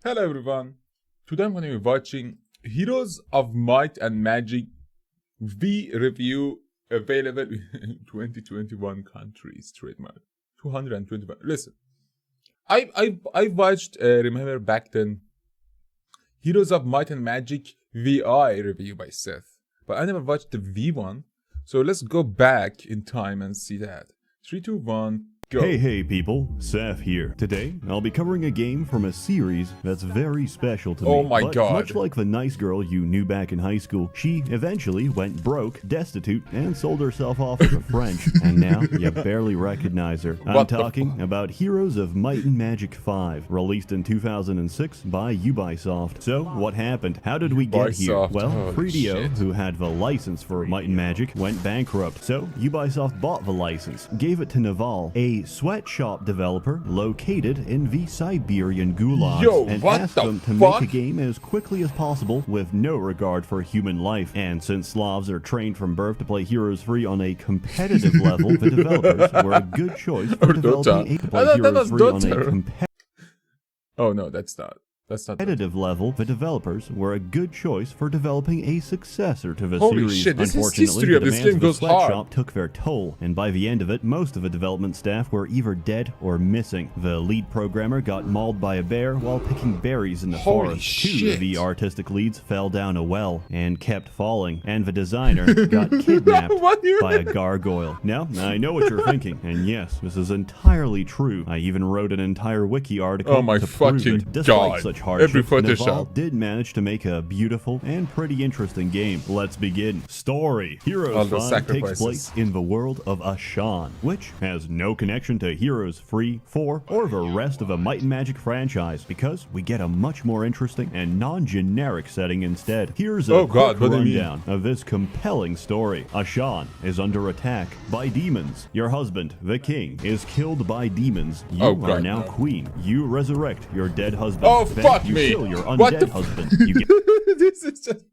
Hello everyone. Today I'm going to be watching Heroes of Might and Magic V review available in 2021 countries trademark 221. Listen, I watched remember back then Heroes of Might and Magic VI review by Seth, but I never watched the V one. So let's go back in time and see that. 3, 2, 1. Go. Hey people, Seth here. Today, I'll be covering a game from a series that's very special to me. Oh my but god. Much like the nice girl you knew back in high school, she eventually went broke, destitute, and sold herself off as a French, and now you barely recognize her. I'm talking about Heroes of Might and Magic 5, released in 2006 by Ubisoft. So, what happened? How did we get here? Well, Fredio, who had the license for Might and Magic, went bankrupt. So, Ubisoft bought the license, gave it to Naval, a sweatshop developer located in the Siberian gulags, and asked them to make a game as quickly as possible with no regard for human life. And since Slavs are trained from birth to play Heroes 3 on a competitive level, the developers were a good choice for developing Heroes 3 on a competitive competitive level. The developers were a good choice for developing a successor to the series. Shit, Unfortunately, the demands of the sweatshop took their toll, and by the end of it, most of the development staff were either dead or missing. The lead programmer got mauled by a bear while picking berries in the forest. Two of the artistic leads fell down a well and kept falling, and the designer got kidnapped by a gargoyle. Now, I know what you're thinking, and yes, this is entirely true. I even wrote an entire wiki article to prove it. Despite such hardship, Naval did manage to make a beautiful and pretty interesting game. Let's begin. Story. Heroes 5 takes place in the world of Ashan, which has no connection to Heroes 3, 4, or the rest of the Might and Magic franchise, because we get a much more interesting and non-generic setting instead. Here's a quick rundown of this compelling story. Ashan is under attack by demons. Your husband, the king, is killed by demons. You are now queen. You resurrect your dead husband. Oh, fuck you me. Kill your undead husband. You get This is just...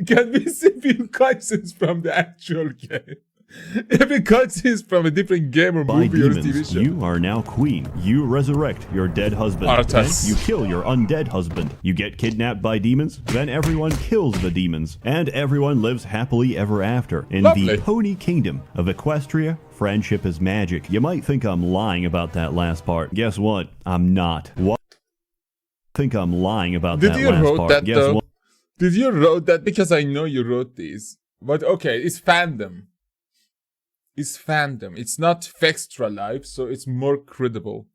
Can we see few cutscenes from the actual game? Every cutscene from a different game or movie or TV show. You are now queen. You resurrect your dead husband. Then you kill your undead husband. You get kidnapped by demons. Then everyone kills the demons. And everyone lives happily ever after. In the Pony Kingdom of Equestria, friendship is magic. You might think I'm lying about that last part. Guess what? I'm not. What? Think I'm lying about that last part. Guess what? Did you wrote that? Because I know you wrote these. But okay, it's fandom. It's fandom. It's not Fextra Life, so it's more credible.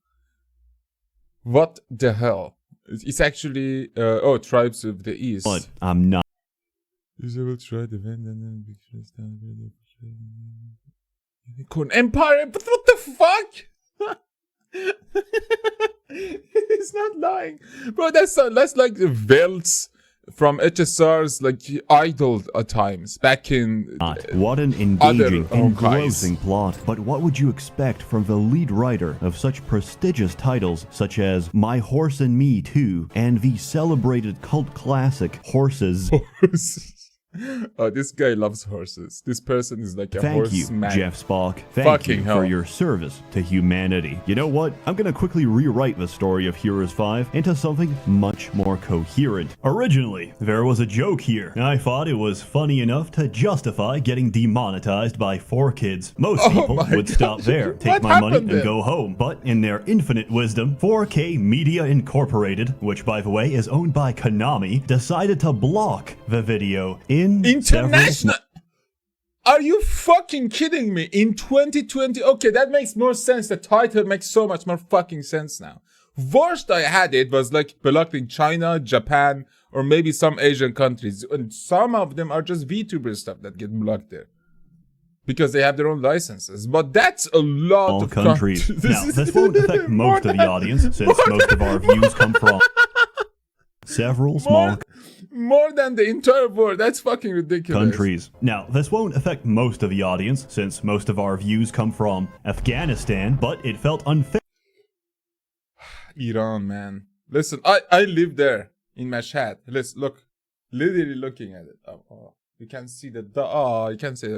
What the hell? It's actually Tribes of the East. But I'm not. Will try the Empire. But what the fuck? He's not lying, bro. That's like the Velts from HSR's like idol at times back in. What an engaging and engrossing plot. But what would you expect from the lead writer of such prestigious titles such as My Horse and Me 2 and the celebrated cult classic Horses? This guy loves horses. This person is like a horse man. Thank you, Jeff Spock. Thank you for your service to humanity. You know what? I'm gonna quickly rewrite the story of Heroes 5 into something much more coherent. Originally, there was a joke here. I thought it was funny enough to justify getting demonetized by 4Kids. Most people would stop there, take my money, and go home. But in their infinite wisdom, 4K Media Incorporated, which by the way is owned by Konami, decided to block the video international. Are you fucking kidding me? In 2020? Okay, that makes more sense. The title makes so much more fucking sense now. Worst I had it was like blocked in China, Japan, or maybe some Asian countries. And some of them are just VTuber stuff that get blocked there. Because they have their own licenses. But that's a lot of countries. Now, this won't affect most of the audience, since most of our views come from several small more than the entire world. That's fucking ridiculous. Countries. Now, this won't affect most of the audience, since most of our views come from Afghanistan, but it felt unfair. Iran, man. Listen, I live there in Mashhad. Let's look. Literally looking at it. You can see the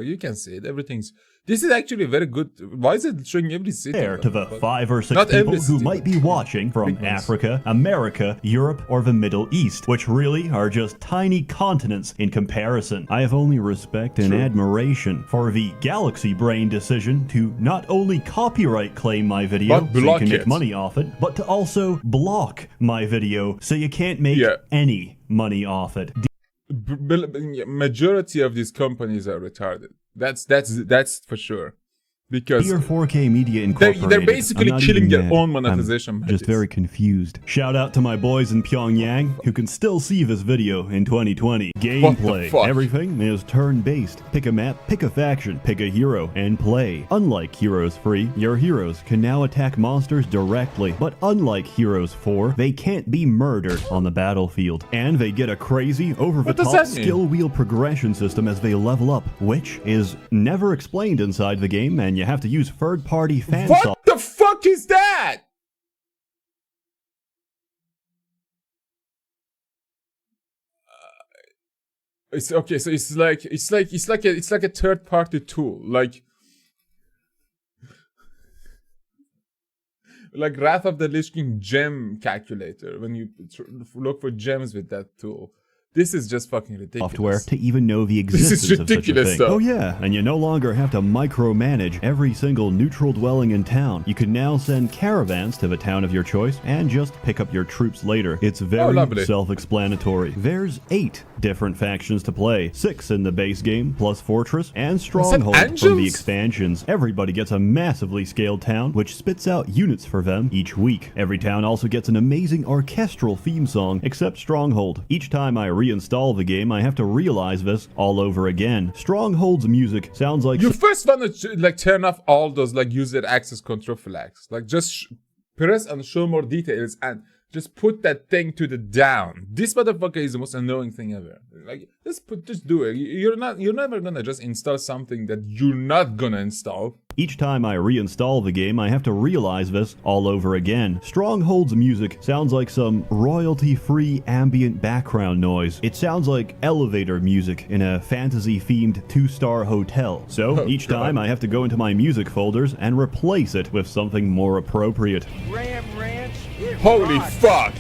you can see it. Everything's. This is actually very good. Why is it showing every city? There to the 5 or 6 people who might be watching from Africa, America, Europe, or the Middle East, which really are just tiny continents in comparison. I have only respect and admiration for the galaxy brain decision to not only copyright claim my video so you can make money off it, but to also block my video so you can't make any money off it. Majority of these companies are retarded. That's for sure. Because Tier 4K Media Incorporated. They're basically killing their own monetization. I'm just very confused. Shout out to my boys in Pyongyang who can still see this video in 2020. Gameplay. Everything is turn-based. Pick a map, pick a faction, pick a hero, and play. Unlike Heroes 3, your heroes can now attack monsters directly. But unlike Heroes 4, they can't be murdered on the battlefield. And they get a crazy, over-the-top skill wheel progression system as they level up, which is never explained inside the game, and you have to use third-party fan What the fuck is that? It's okay. So it's like a third-party tool, like Wrath of the Lich King gem calculator. When you look for gems with that tool. This is just fucking ridiculous. Software to even know the existence of such a thing. Though. Oh yeah, and you no longer have to micromanage every single neutral dwelling in town. You can now send caravans to the town of your choice and just pick up your troops later. It's very self-explanatory. There's 8 different factions to play. 6 in the base game, plus Fortress and Stronghold from the expansions. Everybody gets a massively scaled town, which spits out units for them each week. Every town also gets an amazing orchestral theme song, except Stronghold. Each time I reinstall the game, I have to realize this all over again. Stronghold's music sounds like... You first want to turn off all those user access control flags. Just press and show more details and just put that thing to the down. This motherfucker is the most annoying thing ever. Just do it. You're never gonna just install something that you're not gonna install. Each time I reinstall the game, I have to realize this all over again. Stronghold's music sounds like some royalty-free ambient background noise. It sounds like elevator music in a fantasy-themed 2-star hotel. So each time I have to go into my music folders and replace it with something more appropriate. Ram Ranch. Holy fuck!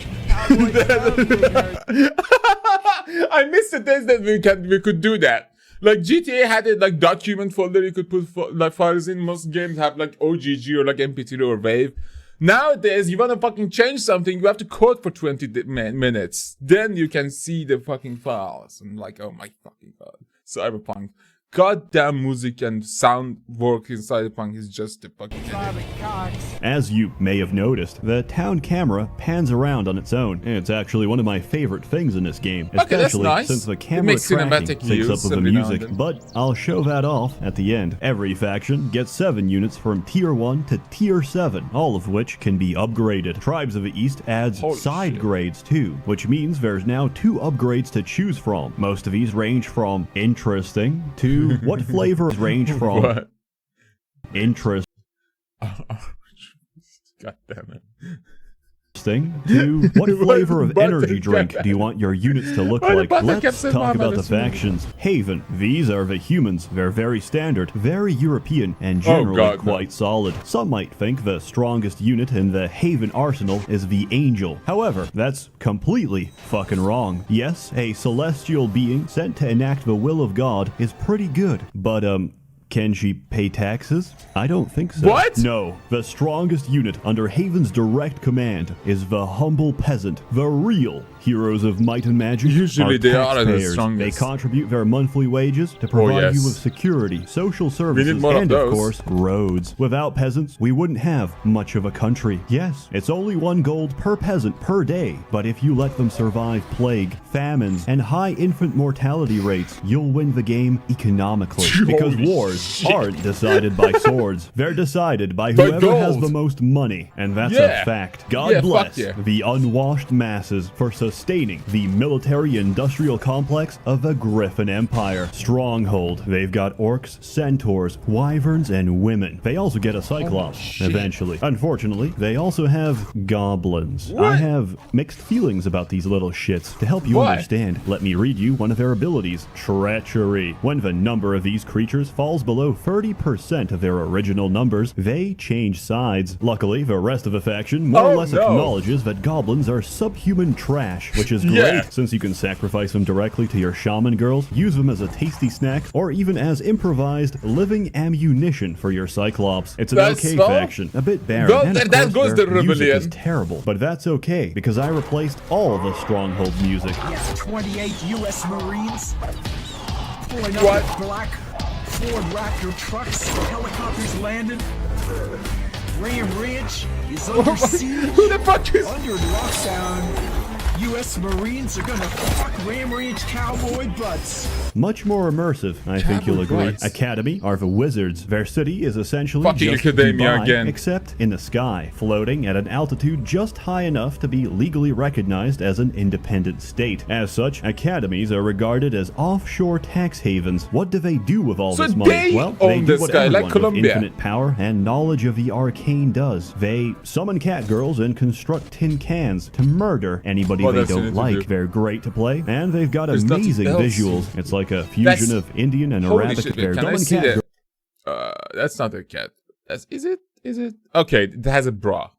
I missed the days that we could do that. GTA had a document folder you could put files in. Most games have OGG or MP3 or WAV. Nowadays, you want to fucking change something, you have to code for 20 minutes. Then you can see the fucking files. I'm like, oh my fucking god. Cyberpunk. Goddamn music and sound work in Cyberpunk is just the fucking... As you may have noticed, the town camera pans around on its own. It's actually one of my favorite things in this game, especially since the camera tracking syncs up with the music, but I'll show that off at the end. Every faction gets 7 units from Tier 1 to Tier 7, all of which can be upgraded. Tribes of the East adds side grades too, which means there's now 2 upgrades to choose from. Most of these range from interesting to what flavors range from interest God damn it. To what flavor of energy drink do you want your units to look like? Let's talk about the factions. Haven. These are the humans. They're very standard, very European, and generally quite solid. Some might think the strongest unit in the Haven arsenal is the Angel. However, that's completely fucking wrong. Yes, a celestial being sent to enact the will of God is pretty good, but can she pay taxes? I don't think so. What? No. The strongest unit under Haven's direct command is the humble peasant, the real heroes of might and magic. Usually they are the strongest. They contribute their monthly wages to provide you with security, social services, and of course, roads. Without peasants, we wouldn't have much of a country. Yes, it's only 1 gold per peasant per day, but if you let them survive plague, famines, and high infant mortality rates, you'll win the game economically. Because wars wars aren't decided by swords. They're decided by whoever has the most money. And that's a fact. God bless the unwashed masses for sustaining the military-industrial complex of the Griffin Empire. Stronghold. They've got orcs, centaurs, wyverns, and women. They also get a cyclops, eventually. Unfortunately, they also have goblins. I have mixed feelings about these little shits. To help you understand, let me read you one of their abilities. Treachery. When the number of these creatures falls below 30% of their original numbers, they change sides. Luckily, the rest of the faction more or less acknowledges that goblins are subhuman trash, which is great since you can sacrifice them directly to your shaman girls, use them as a tasty snack, or even as improvised living ammunition for your cyclops. It's an okay faction, a bit barren, and of course their music is terrible, but that's okay because I replaced all the Stronghold music. Yes, 28 U.S. Marines pulling up in black Ford Raptor trucks, helicopters landed. Ram Ridge is under siege. Who the fuck is under lockdown? U.S. Marines are gonna fuck Ram Ridge cowboy butts. Much more immersive, I think you'll agree. Academy are the wizards. Their city is essentially fucking just academia Dubai, again, except in the sky, floating at an altitude just high enough to be legally recognized as an independent state. As such, academies are regarded as offshore tax havens. What do they do with all this money? Well, they do what everyone with infinite power and knowledge of the arcane does. They summon catgirls and construct tin cans to murder anybody they don't like. They're great to play, and they've got amazing visuals. It's like a fusion of Indian and Arabic. They're dumb cat. That's not a cat. Is it? Okay, it has a bra.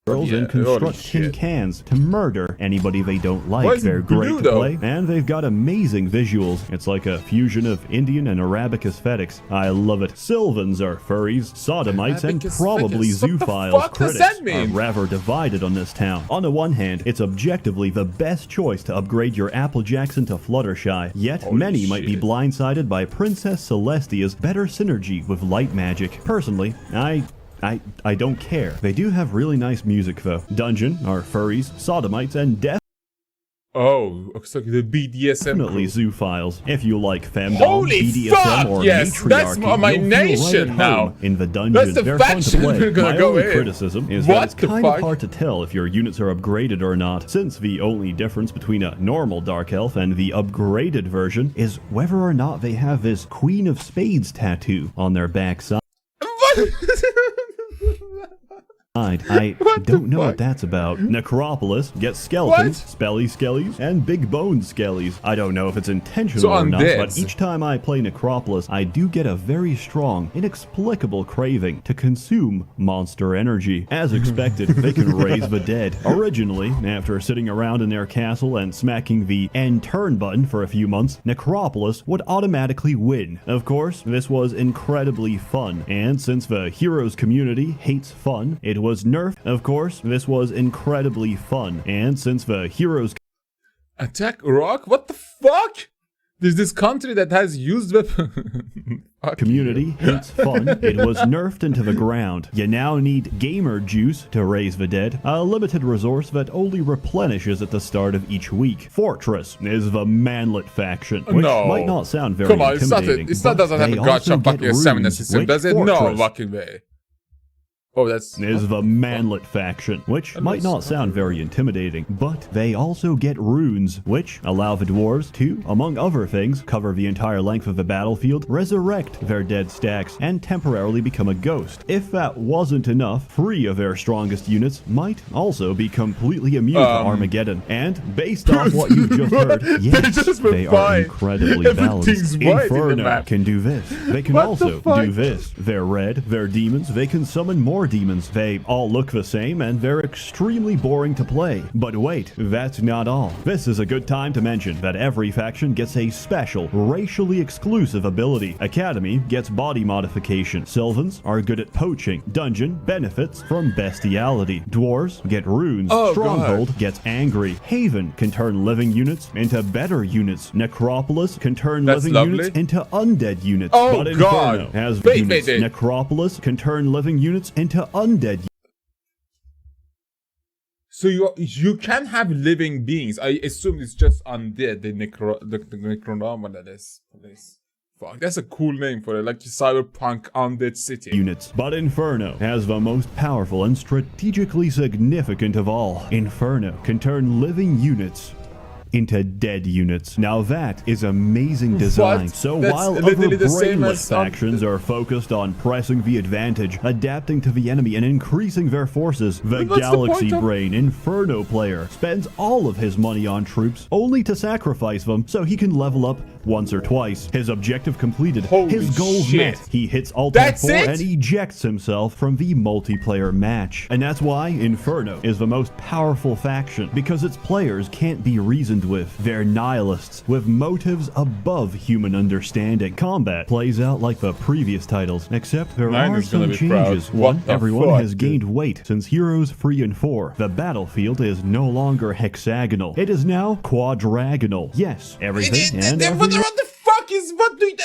Girls and construct tin cans to murder anybody they don't like. They're great to play, and they've got amazing visuals. It's like a fusion of Indian and Arabic aesthetics. I love it. Sylvans are furries, sodomites, and probably zoophiles. Critics are rather divided on this town. On the one hand, it's objectively the best choice to upgrade your Applejackson to Fluttershy, yet many might be blindsided by Princess Celestia's better synergy with light magic. Personally, I don't care. They do have really nice music though. Dungeon are furries, sodomites, and looks like the BDSM. Definitely zoophiles. If you like femdom, BDSM, or matriarchy, that's my nation right now. In the dungeon, they're fun to play. My only criticism is that it's kind of hard to tell if your units are upgraded or not, since the only difference between a normal Dark Elf and the upgraded version is whether or not they have this Queen of Spades tattoo on their backside. I don't know what that's about. Necropolis gets skeletons, spelly skellies, and big bone skellies. I don't know if it's intentional or not, but each time I play Necropolis, I do get a very strong, inexplicable craving to consume monster energy. As expected, they can raise the dead. Originally, after sitting around in their castle and smacking the end turn button for a few months, Necropolis would automatically win. Of course, this was incredibly fun, and since the heroes community hates fun, it was nerfed. Of course, this was incredibly fun, and since the heroes attack rock, what the fuck? There's this country that has used weapon. community hates fun, it was nerfed into the ground. You now need gamer juice to raise the dead, a limited resource that only replenishes at the start of each week. Fortress is the manlet faction, which might not sound very intimidating. It's not doesn't have a gotcha fucking stamina system, does it? No fucking way. Is the manlet faction, which might not sound very intimidating, but they also get runes, which allow the dwarves to, among other things, cover the entire length of the battlefield, resurrect their dead stacks, and temporarily become a ghost. If that wasn't enough, 3 of their strongest units might also be completely immune to Armageddon. And based on what you've just heard, yes, they are incredibly balanced. Inferno can do this. They can also do this. They're red, they're demons, they can summon more demons. They all look the same and they're extremely boring to play. But wait, that's not all. This is a good time to mention that every faction gets a special, racially exclusive ability. Academy gets body modification. Sylvans are good at poaching. Dungeon benefits from bestiality. Dwarves get runes. Stronghold gets angry. Haven can turn living units into better units. Necropolis can turn living units into undead units. But Inferno has units. Necropolis can turn living units into undead. So you can have living beings. I assume it's just undead. The Necronomicon that is. Fuck, that's a cool name for it, like Cyberpunk Undead City. Units. But Inferno has the most powerful and strategically significant of all. Inferno can turn living units into dead units. Now that is amazing design. What? So That's while literally other the same brainless as factions are focused on pressing the advantage, adapting to the enemy, and increasing their forces, the What's the Galaxy point of- Brain Inferno player spends all of his money on troops only to sacrifice them so he can level up once or twice. His objective completed. Holy his goals shit. met. He hits Alt That's F4 it? and ejects himself from the multiplayer match. And that's why Inferno is the most powerful faction, because its players can't be reasoned with. They're nihilists with motives above human understanding. Combat plays out like the previous titles, except there Mine are is gonna some be proud. changes. What One, the everyone fuck, has gained weight since Heroes 3 and 4. The battlefield is no longer hexagonal. It is now quadragonal. Yes, everything and everyone. What the fuck is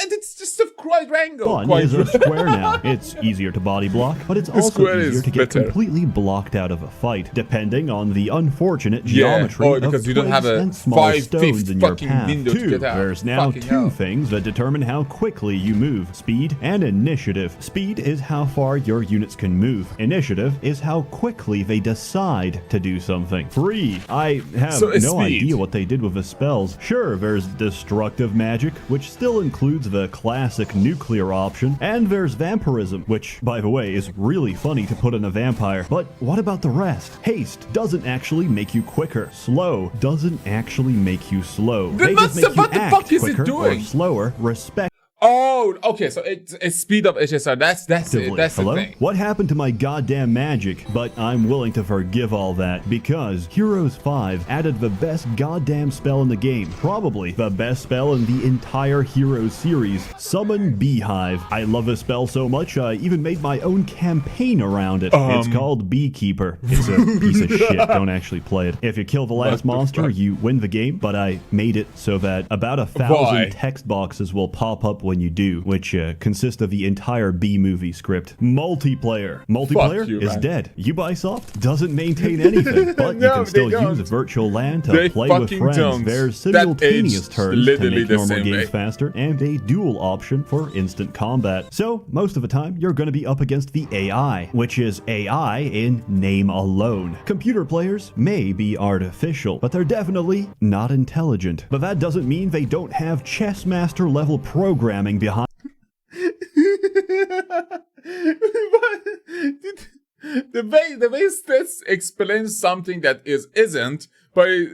it's just a quadrangle. One is a square now. It's easier to body block, but it's also square easier is to get better. completely blocked out of a fight, depending on the unfortunate geometry Oh, of because you don't have twigs a and small 5/5 stones in your fucking path. window to Two, get out. there's now Fucking two hell. things that determine how quickly you move: speed and initiative. Speed is how far your units can move. Initiative is how quickly they decide to do something. 3, I have So it's no speed. idea what they did with the spells. Sure, there's destructive magic, which still includes the classic nuclear option, and there's vampirism, which, by the way, is really funny to put in a vampire. But what about the rest? Haste doesn't actually make you quicker. Slow doesn't actually make you slow. Then They just what's make you what the act fuck is it quicker or doing? slower, respect. Oh, okay, so it's speed up HSR. That's it. That's Hello? the thing. What happened to my goddamn magic? But I'm willing to forgive all that, because Heroes 5 added the best goddamn spell in the game. Probably the best spell in the entire Heroes series. Summon Beehive. I love this spell so much, I even made my own campaign around it. It's called Beekeeper. It's a piece of shit. Don't actually play it. If you kill the last monster, fuck? you win the game, but I made it so that about 1,000 Why? text boxes will pop up when you do, which consist of the entire B-movie script. Multiplayer. Multiplayer you, is man. dead. Ubisoft doesn't maintain anything, but you No, can still they don't. use virtual LAN to They play with fucking friends. don't. There's That simultaneous aged turns to literally make the normal same games way. faster, and a dual option for instant combat. So most of the time, you're going to be up against the AI, which is AI in name alone. Computer players may be artificial, but they're definitely not intelligent. But that doesn't mean they don't have chess master level programming behind. The way Stets explains something that isn't by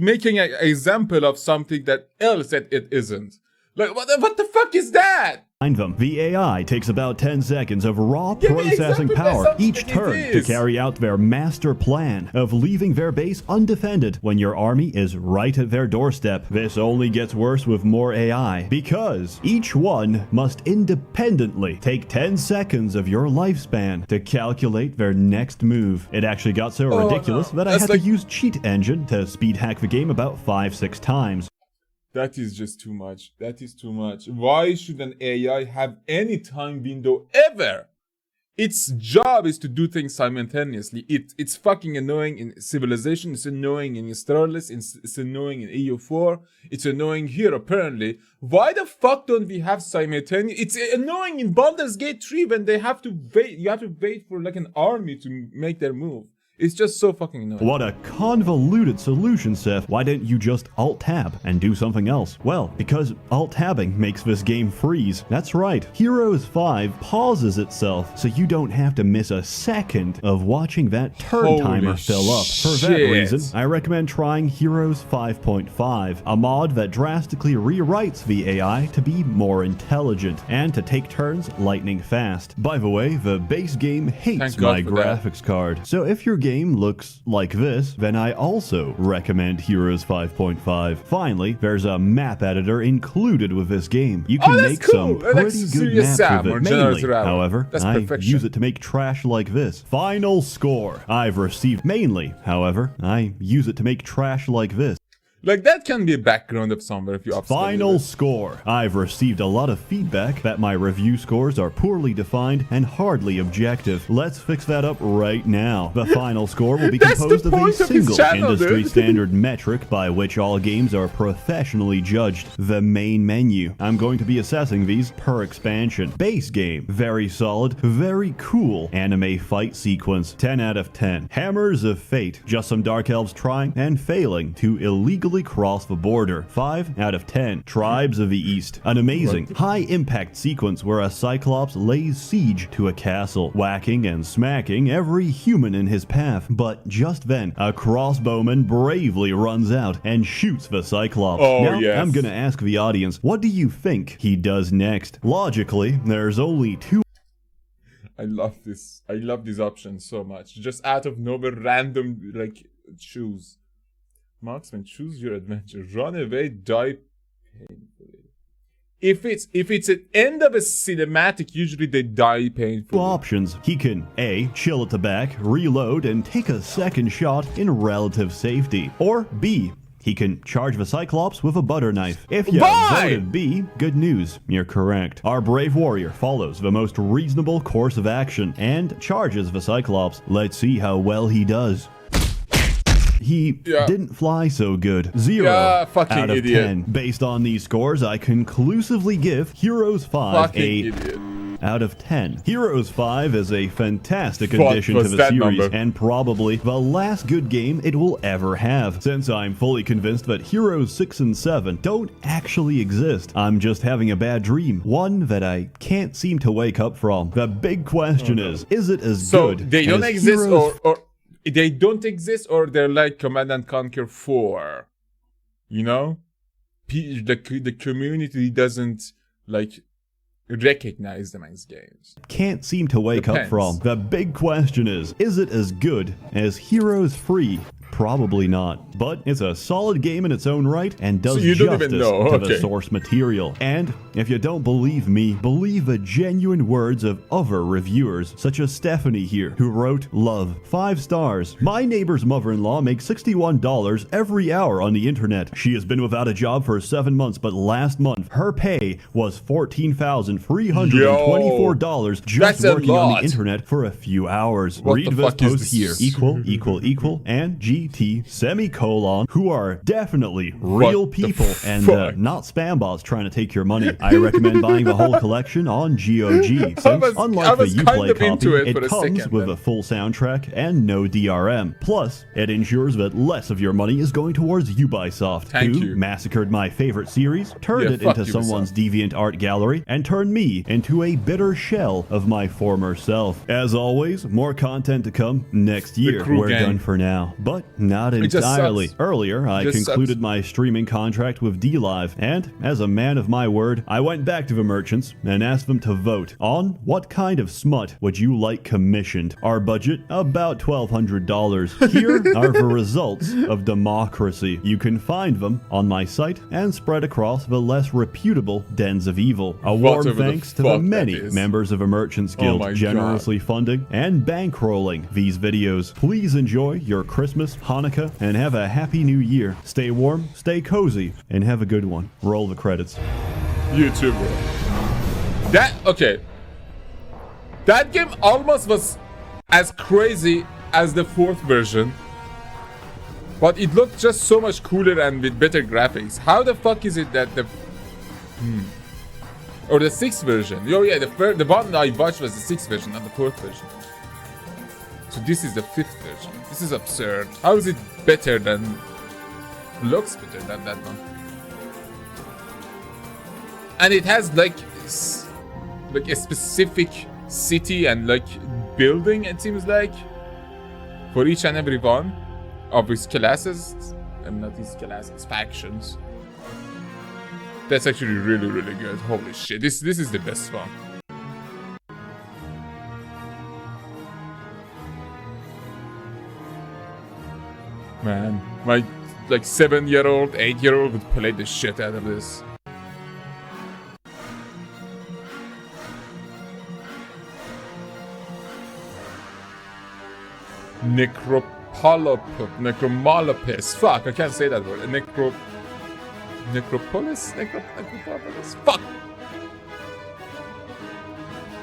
making an example of something that else that it isn't. Like what the fuck is that? Them. The AI takes about 10 seconds of raw Give me processing example of power something each that it turn to is. carry out their master plan of leaving their base undefended when your army is right at their doorstep. This only gets worse with more AI, because each one must independently take 10 seconds of your lifespan to calculate their next move. It actually got so ridiculous that I That's had like- to use Cheat Engine to speed hack the game about 5-6 times. That is just too much. That is too much. Why should an AI have any time window ever? Its job is to do things simultaneously. It's fucking annoying in Civilization. It's annoying in Starless. It's annoying in EU4. It's annoying here apparently. Why the fuck don't we have simultaneous? It's annoying in Baldur's Gate 3 when they have to wait. You have to wait for like an army to make their move. It's just so fucking annoying. What a convoluted solution, Seth. Why didn't you just Alt-Tab and do something else? Well, because Alt-Tabbing makes this game freeze. That's right. Heroes 5 pauses itself, so you don't have to miss a second of watching that turn Holy timer fill up. For that shit. reason, I recommend trying Heroes 5.5, a mod that drastically rewrites the AI to be more intelligent and to take turns lightning fast. By the way, the base game hates Thank God my for that. graphics card, so if your game looks like this, then I also recommend Heroes 5.5. Finally, there's a map editor included with this game. You can that's make cool. some Like pretty good Serious maps Sam with or it. Generous Mainly, Rebel. however, That's I perfection. use it to make trash like this. Final score. I've received mainly, however, I use it to make trash like this. Like, that can be a background of somewhere if you upscale Final it. score. I've received a lot of feedback that my review scores are poorly defined and hardly objective. Let's fix that up right now. The final score will be That's composed the of a point of his single channel, industry dude. standard metric by which all games are professionally judged. The main menu. I'm going to be assessing these per expansion. Base game. Very solid. Very cool. Anime fight sequence. 10 out of 10. Hammers of Fate. Just some Dark Elves trying and failing to illegally cross the border. 5 out of 10. Tribes of the East. An amazing, high-impact sequence where a Cyclops lays siege to a castle, whacking and smacking every human in his path. But just then, a crossbowman bravely runs out and shoots the Cyclops. Oh, now, yes. I'm gonna ask the audience, what do you think he does next? Logically, there's only two I love this. I love these options so much. Just out of nowhere, random, like, choose. Marksman, choose your adventure. Run away, die painfully. If it's an end of a cinematic, usually they die painfully. options. He can A. Chill at the back, reload, and take a second shot in relative safety. Or B. He can charge the Cyclops with a butter knife. If you voted B, good news, you're correct. Our brave warrior follows the most reasonable course of action and charges the Cyclops. Let's see how well he does. He didn't fly so good. 0 out of idiot. 10. Based on these scores, I conclusively give Heroes 5 Idiot. out of 10. Heroes 5 is a fantastic addition to the series and probably the last good game it will ever have. Since I'm fully convinced that Heroes 6 and 7 don't actually exist, I'm just having a bad dream. One that I can't seem to wake up from. The big question is it as good? So they don't as exist, Heroes or they don't exist, or they're like Command and Conquer 4. You know? The community doesn't, like, recognize them as games. Can't seem to wake up from. The big question is it as good as Heroes 3? Probably not, but it's a solid game in its own right and does justice to the source material. And if you don't believe me, believe the genuine words of other reviewers, such as Stephanie here, who wrote, "Love, 5 stars. My neighbor's mother-in-law makes $61 every hour on the internet. She has been without a job for 7 months, but last month her pay was $14,324 just working on the internet for a few hours." Read this post here. Equal, and GT semicolon, who are definitely real people and not spam bots trying to take your money. I recommend buying the whole collection on GOG, since unlike the Uplay copy, it comes with a full soundtrack and no DRM. Plus, it ensures that less of your money is going towards Ubisoft, who massacred my favorite series, turned it into someone's deviant art gallery, and turned me into a bitter shell of my former self. As always, more content to come next year. We're done for now, but not entirely. Earlier, I concluded my streaming contract with DLive, and as a man of my word, I went back to the merchants and asked them to vote on what kind of smut would you like commissioned. Our budget, about $1,200. Here are the results of democracy. You can find them on my site and spread across the less reputable dens of evil. A warm thanks to the many members of the Merchants Guild generously funding and bankrolling these videos. Please enjoy your Christmas, Hanukkah, and have a happy new year. Stay warm, stay cozy, and have a good one. Roll the credits. YouTuber. That game almost was as crazy as the 4th version, but it looked just so much cooler and with better graphics. How the fuck is it that the or the 6th version? Oh yeah, the one I watched was the 6th version, not the 4th version. So this is the 5th version. This is absurd. How is it better than... looks better than that one? And it has like a specific city and like building, it seems like, for each and every one of his classes. And not his classes, factions. That's actually really, really good. Holy shit. This is the best one. Man, my like 7-year-old, 8-year-old would play the shit out of this. Necromolopus. Fuck, I can't say that word. Necropolis? Necropolis? Fuck!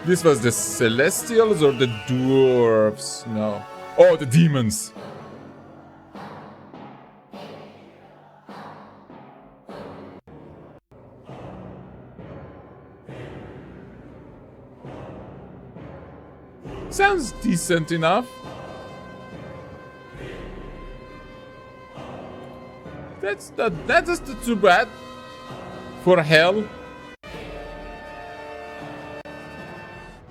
This was the Celestials or the Dwarves? No. Oh, the demons! Sounds decent enough. That's not too bad. For hell.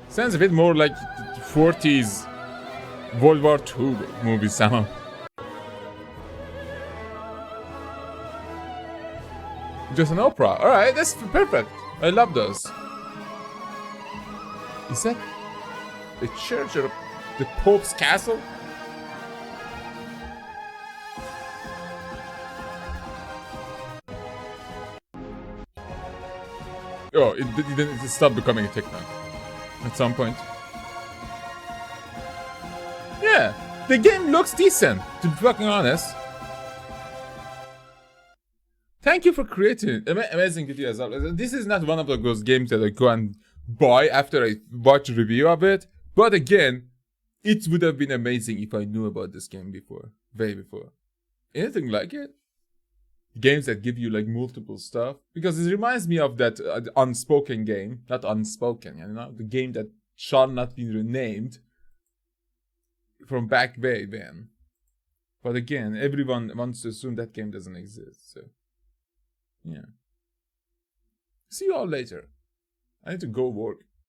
Sounds a bit more like 40s World War II movie somehow. Just an opera. Alright, that's perfect. I love those. Is that the church or the Pope's castle? Oh, it stopped becoming a TikTok at some point. Yeah, the game looks decent, to be fucking honest. Thank you for creating amazing video as well. This is not one of those games that I go and buy after I watch a review of it. But again, it would have been amazing if I knew about this game before. Way before. Anything like it? Games that give you like multiple stuff. Because it reminds me of that unspoken game. Not unspoken, you know? The game that shall not be renamed. From back way then. But again, everyone wants to assume that game doesn't exist. So, yeah. See you all later. I need to go work.